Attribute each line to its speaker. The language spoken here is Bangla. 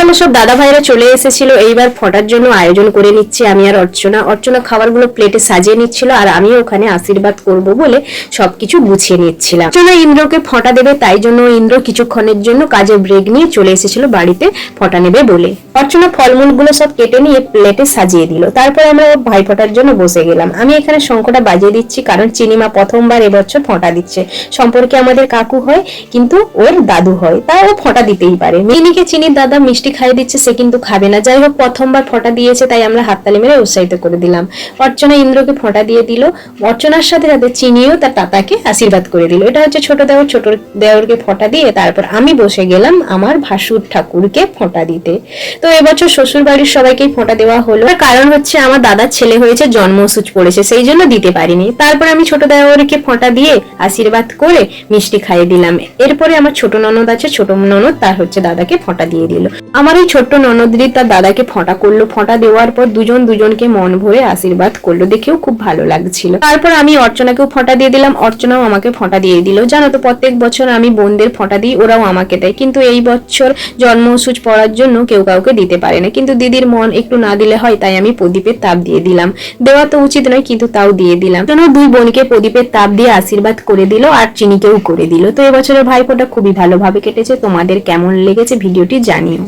Speaker 1: আমার সব দাদা ভাইরা চলে এসেছিল, এইবার ফোঁটার জন্য আয়োজন করে নিচ্ছি আমি আর অর্চনা। অর্চনা খাবারগুলো প্লেটে সাজিয়ে নিচ্ছিল আর আমি ওখানে আশীর্বাদ করব বলে সবকিছু গুছিয়ে নিচ্ছিলাম। অর্চনা ইন্দ্রকে ফোঁটা দেবে, তাই জন্য ইন্দ্র কিছুক্ষণের জন্য কাজের ব্রেক নিয়ে চলে এসেছিল বাড়িতে ফোঁটা নেবে বলে। অর্চনা ফলমূলগুলো সব কেটে নিয়ে প্লেটে সাজিয়ে দিল। তারপর আমরা ভাই ফোঁটার জন্য বসে গেলাম। আমি এখানে শঙ্খটা বাজিয়ে দিচ্ছি, কারণ চিনিমা প্রথমবার এবছর ফোঁটা দিচ্ছে। সম্পর্কে আমাদের কাকু হয়, কিন্তু ওর দাদু হয়, তাই ও ফোঁটা দিতেই পারে। মিনিকে চিনির দাদা মিষ্টি খাইয়ে দিচ্ছে, সে কিন্তু খাবে না। যাই হোক, প্রথমবার ফোঁটা দিয়েছে, তাই আমরা হাততালি মেরে উৎসাহিত করে দিলাম। অর্চনা ইন্দ্রকে ফোঁটা দিয়ে দিল। অর্চনার সাথে সাথে চিনিও তার তাতাকে আশীর্বাদ করে দিল। এটা হচ্ছে ছোট দেওর, ছোট দেওরকে ফোঁটা দিয়ে তারপর আমি বসে গেলাম আমার ভাসুর ঠাকুরকে ফোঁটা দিতে। তো এবছর শ্বশুর বাড়ির সবাইকেই ফোঁটা দেওয়া হলো, কারণ হচ্ছে আমার দাদার ছেলে হয়েছে, জন্মসূচ পড়েছে, সেই জন্য দিতে পারিনি। তারপর আমি ছোট দেওরকে ফোঁটা দিয়ে আশীর্বাদ করে মিষ্টি খাইয়ে দিলাম। এরপরে আমার ছোট ননদ আছে, ছোট ননদ তার হচ্ছে দাদাকে ফোঁটা দিয়ে দিল। আমার এই ছোট্ট ননদরি তার দাদাকে ফোঁটা করলো। ফোঁটা দেওয়ার পর দুজন দুজনকে মন ভরে আশীর্বাদ করলো, দেখেও খুব ভালো লাগছিল। তারপর আমি অর্চনাকেও ফোঁটা দিয়ে দিলাম, অর্চনাও আমাকে ফোঁটা দিয়ে দিল। জানো তো, প্রত্যেক বছর আমি বোনদের ফোঁটা দিই, ওরাও আমাকে দেয়, কিন্তু এই বছর জন্মসূচ পড়ার জন্য কেউ কাউকে দিতে পারে না। কিন্তু দিদির মন একটু না দিলে হয়, তাই আমি প্রদীপের তাপ দিয়ে দিলাম। দেওয়া তো উচিত নয়, কিন্তু তাও দিয়ে দিলাম। দুই বোনকে প্রদীপের তাপ দিয়ে আশীর্বাদ করে দিল আর চিনিকেও করে দিল। তো এবছরের ভাইফোঁটা খুবই ভালোভাবে কেটেছে। তোমাদের কেমন লেগেছে ভিডিওটি জানিও।